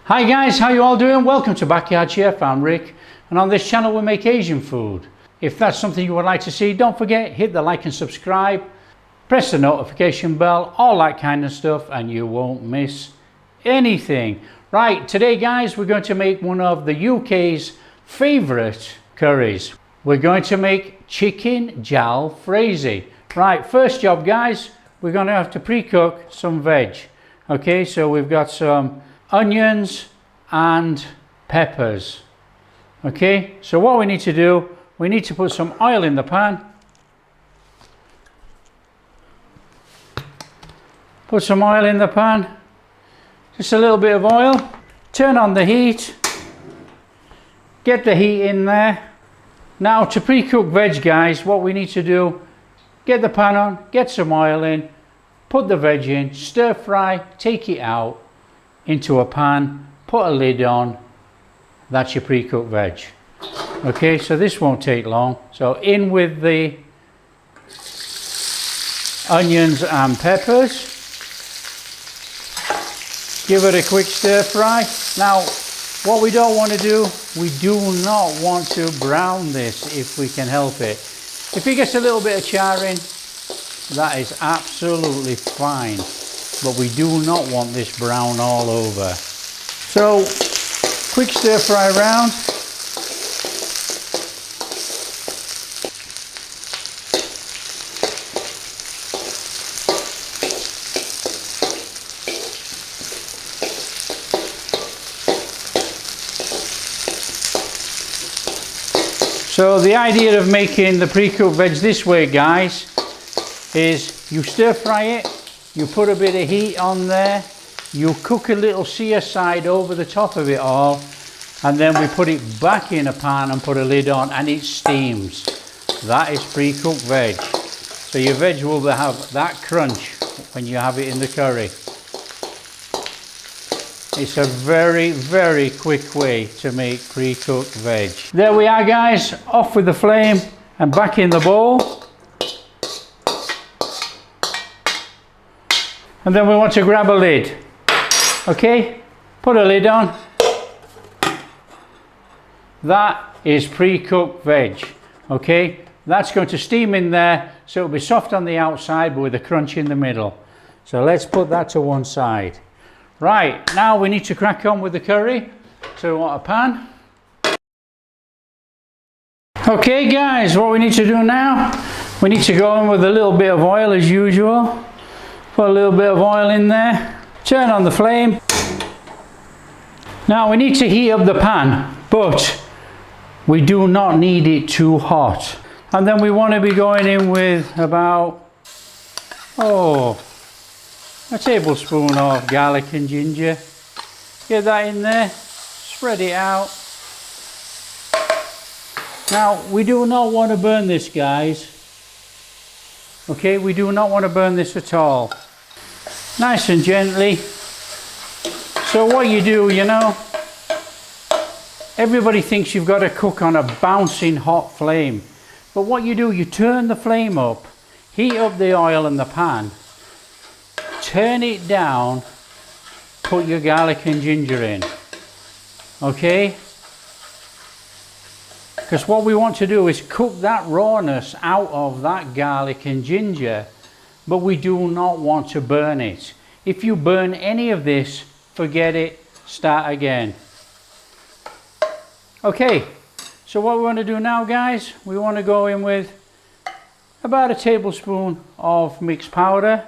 Hi guys, how you all doing? Welcome to Backyard Chef. I'm Rick, and on this channel we make Asian food. If that's something you would like to see, don't forget, hit the like and subscribe, press the notification bell, all that kind of stuff, and you won't miss anything. Right, today guys, we're going to make one of the UK's favorite curries. We're going to make Chicken Jalfrezi. Right, first job guys, we're going to have to pre-cook some veg. Okay, so we've got some onions and peppers. Okay, so what we need to do, we need to put some oil in the pan. Put some oil in the pan, just a little bit of oil. Turn on the heat, get the heat in there. Now to pre-cook veg guys, what we need to do, get the pan on, get some oil in, put the veg in, stir fry, take it out into a pan, put a lid on. That's your pre-cooked veg. Okay, so this won't take long. So in with the onions and peppers. Give it a quick stir fry. Now what we don't want to do, we do not want to brown this if we can help it. If it gets a little bit of charring, that is absolutely fine. But we do not want this brown all over. So quick stir fry around. So the idea of making the pre-cooked veg this way guys is you stir fry it, you put a bit of heat on there, you cook a little sear side over the top of it all, and then we put it back in a pan and put a lid on and it steams. That is pre-cooked veg. So your veg will have that crunch when you have it in the curry. It's a very, very quick way to make pre-cooked veg. There we are guys, off with the flame and back in the bowl. And then we want to grab a lid. Okay, put a lid on. That is pre-cooked veg. Okay, that's going to steam in there, so it'll be soft on the outside but with a crunch in the middle. So let's put that to one side. Right, now we need to crack on with the curry. So we want a pan. Okay guys, what we need to do now, we need to go in with a little bit of oil as usual. Put a little bit of oil in there. Turn on the flame. Now we need to heat up the pan, but we do not need it too hot. And then we want to be going in with about, a tablespoon of garlic and ginger. Get that in there, spread it out. Now we do not want to burn this guys. Okay, we do not want to burn this at all. Nice and gently. So what you do, you know, everybody thinks you've got to cook on a bouncing hot flame. But what you do, you turn the flame up, heat up the oil in the pan, turn it down, put your garlic and ginger in. Okay? Because what we want to do is cook that rawness out of that garlic and ginger, but we do not want to burn it. If you burn any of this, forget it, start again. Okay, so what we want to do now guys, we want to go in with about a tablespoon of mixed powder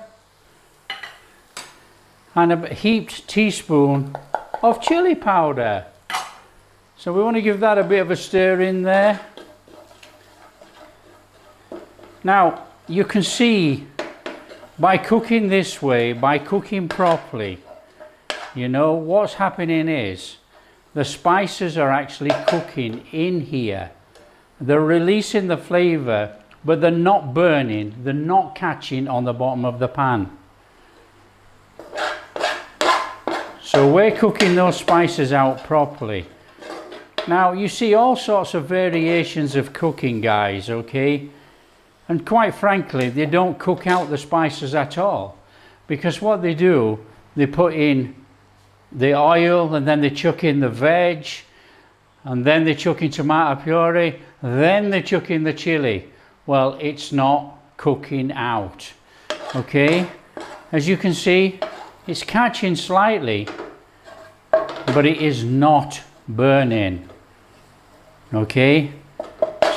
and a heaped teaspoon of chili powder. So we want to give that a bit of a stir in there. Now you can see by cooking this way, by cooking properly, you know what's happening is the spices are actually cooking in here. They're releasing the flavor, but they're not burning, they're not catching on the bottom of the pan. So we're cooking those spices out properly. Now you see all sorts of variations of cooking guys, okay? And quite frankly, they don't cook out the spices at all. Because what they do, they put in the oil, and then they chuck in the veg, and then they chuck in tomato puree, then they chuck in the chili. Well, it's not cooking out. Okay, as you can see, it's catching slightly, but it is not burning. Okay,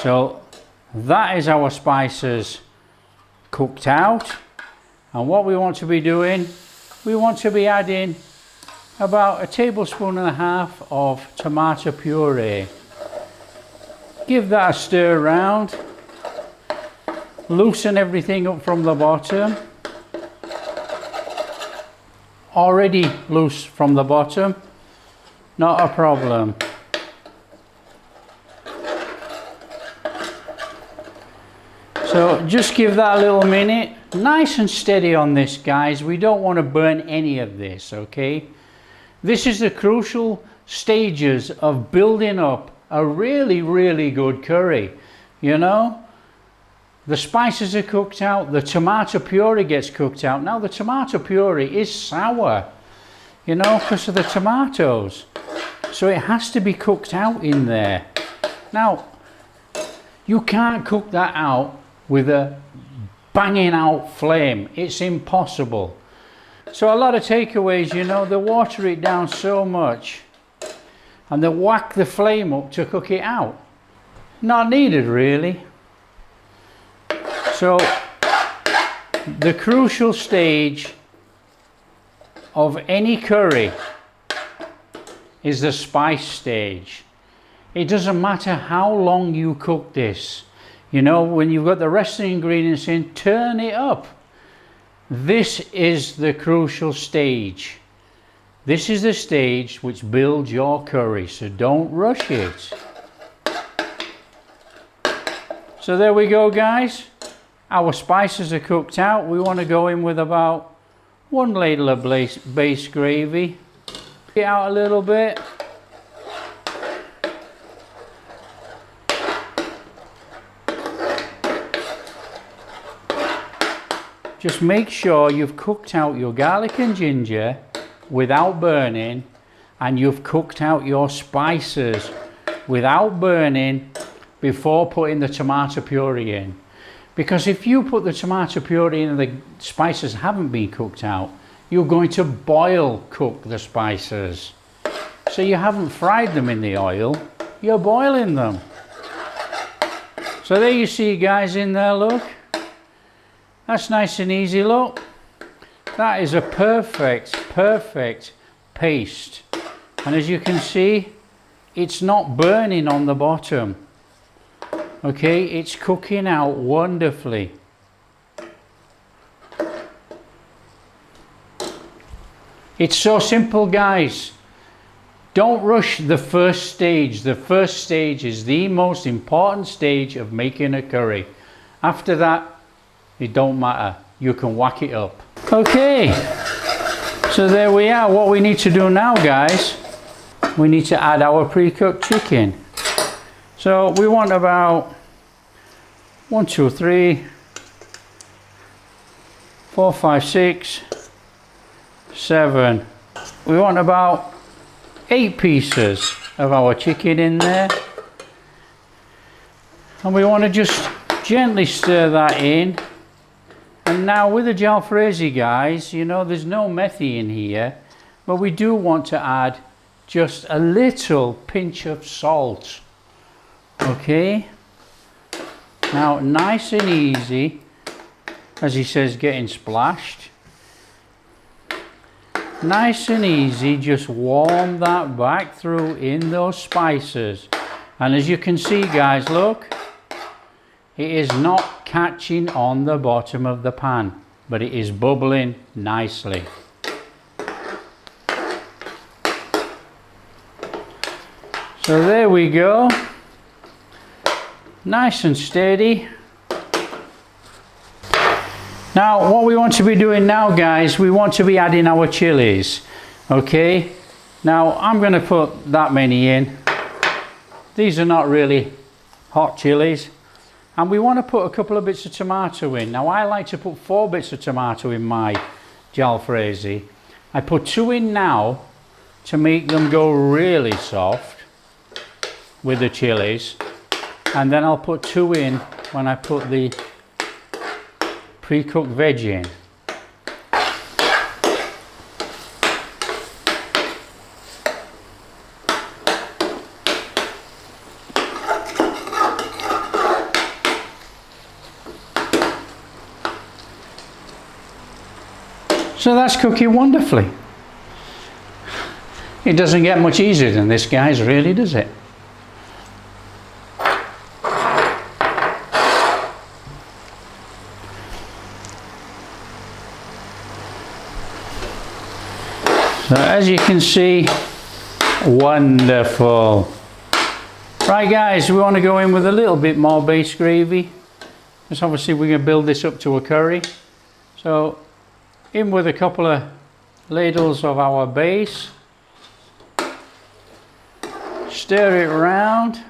so that is our spices cooked out, and what we want to be doing, we want to be adding about 1.5 tablespoons of tomato puree. Give that a stir around, loosen everything up from the bottom. Already loose from the bottom, not a problem. So just give that a little minute. Nice and steady on this, guys. We don't want to burn any of this, okay? This is the crucial stages of building up a really, really good curry. You know, the spices are cooked out, the tomato puree gets cooked out. Now the tomato puree is sour, you know, because of the tomatoes. So it has to be cooked out in there. Now, you can't cook that out with a banging out flame. It's impossible. So a lot of takeaways, you know, they water it down so much and they whack the flame up to cook it out. Not needed, really. So the crucial stage of any curry is the spice stage. It doesn't matter how long you cook this. You know, when you've got the rest of the ingredients in, turn it up. This is the crucial stage. This is the stage which builds your curry, so don't rush it. So there we go, guys. Our spices are cooked out. We want to go in with about 1 ladle of base gravy. Get out a little bit. Just make sure you've cooked out your garlic and ginger without burning, and you've cooked out your spices without burning before putting the tomato puree in. Because if you put the tomato puree in and the spices haven't been cooked out, you're going to boil cook the spices. So you haven't fried them in the oil, you're boiling them. So there you see, guys, in there, look. That's nice and easy, look. That is a perfect paste. And as you can see, it's not burning on the bottom. Okay, it's cooking out wonderfully. It's so simple, guys. Don't rush the first stage. The first stage is the most important stage of making a curry. After that, it don't matter. You can whack it up. Okay, so there we are. What we need to do now, guys, we need to add our pre-cooked chicken. So we want about 1, 2, 3, 4, 5, 6, 7. We want about 8 pieces of our chicken in there. And we want to just gently stir that in. And now with the jalfrezi, guys, you know, there's no methi in here, but we do want to add just a little pinch of salt. Okay, now nice and easy, as he says, getting splashed. Nice and easy, just warm that back through in those spices. And as you can see, guys, look, it is not catching on the bottom of the pan, but it is bubbling nicely. So there we go. Nice and steady. Now what we want to be doing now, guys, we want to be adding our chilies. Okay, now I'm going to put that many in. These are not really hot chilies. And we want to put a couple of bits of tomato in. Now I like to put 4 bits of tomato in my jalfrezi. I put 2 in now to make them go really soft with the chilies, and then I'll put 2 in when I put the pre-cooked veg in. So that's cooking wonderfully. It doesn't get much easier than this, guys, really, does it? So as you can see, wonderful. Right guys, we want to go in with a little bit more base gravy, because obviously we're going to build this up to a curry. So in with a couple of ladles of our base, stir it around.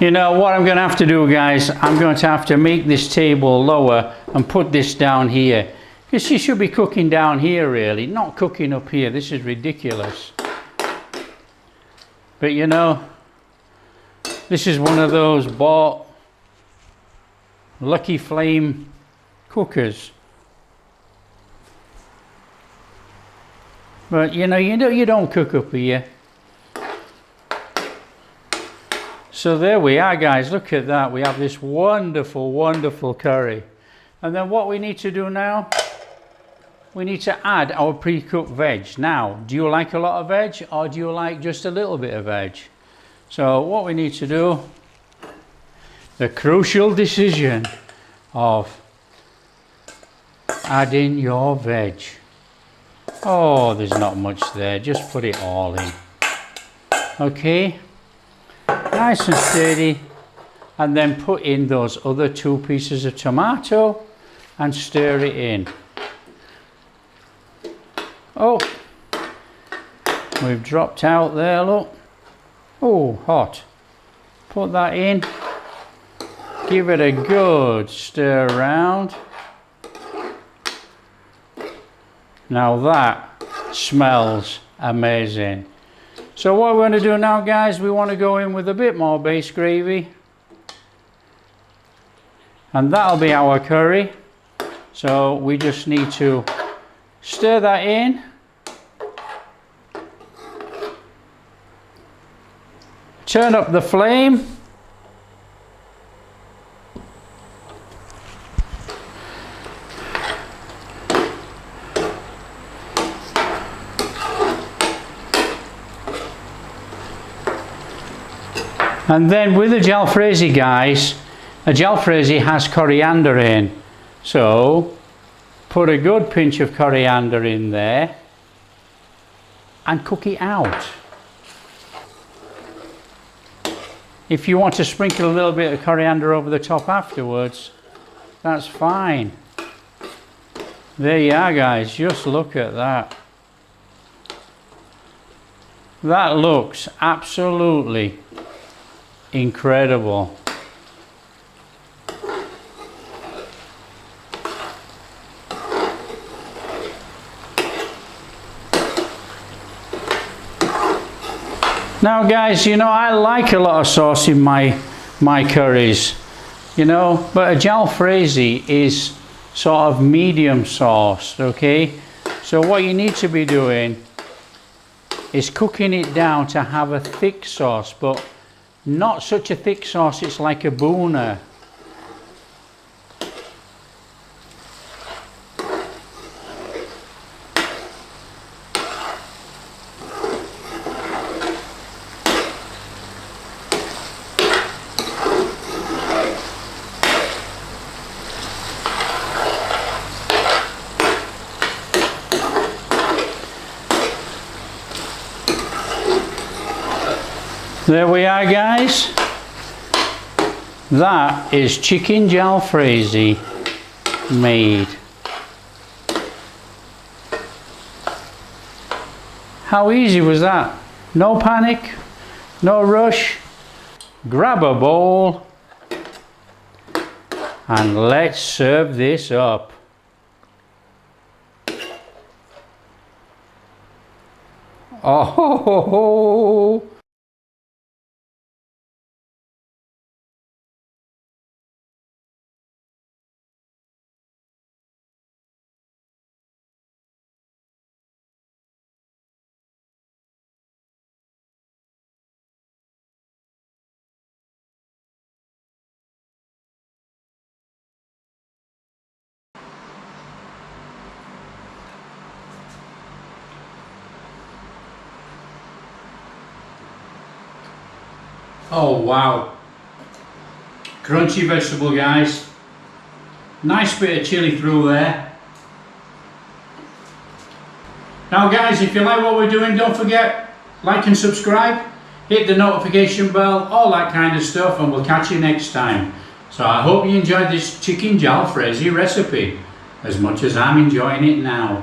You know what I'm going to have to do, guys, I'm going to have to make this table lower and put this down here, because she should be cooking down here really, not cooking up here. This is ridiculous. But you know, this is one of those bought Lucky Flame cookers. But you know, you don't cook up here. So there we are, guys, look at that. We have this wonderful, wonderful curry. And then what we need to do now, we need to add our pre-cooked veg. Now, do you like a lot of veg, or do you like just a little bit of veg? So what we need to do, the crucial decision of adding your veg. Oh, there's not much there, just put it all in. Okay. Nice and steady, and then put in those other 2 pieces of tomato and stir it in. Oh, we've dropped out there, look. Oh, hot. Put that in, give it a good stir around. Now that smells amazing. So what we're going to do now, guys, we want to go in with a bit more base gravy, and that'll be our curry. So we just need to stir that in, turn up the flame, and then with the jalfrezi, guys, a jalfrezi has coriander in, so put a good pinch of coriander in there and cook it out. If you want to sprinkle a little bit of coriander over the top afterwards, that's fine. There you are, guys, just look at that. That looks absolutely incredible. Now guys, you know, I like a lot of sauce in my curries, you know, but a jalfrezi is sort of medium sauced, okay? So what you need to be doing is cooking it down to have a thick sauce, but not such a thick sauce it's like a booner. There we are, guys. That is chicken jalfrezi made. How easy was that? No panic, no rush. Grab a bowl and let's serve this up. Oh ho ho ho! Oh wow, crunchy vegetable guys, nice bit of chilli through there. Now guys, if you like what we're doing, don't forget, like and subscribe, hit the notification bell, all that kind of stuff, and we'll catch you next time. So I hope you enjoyed this chicken jalfrezi recipe as much as I'm enjoying it now.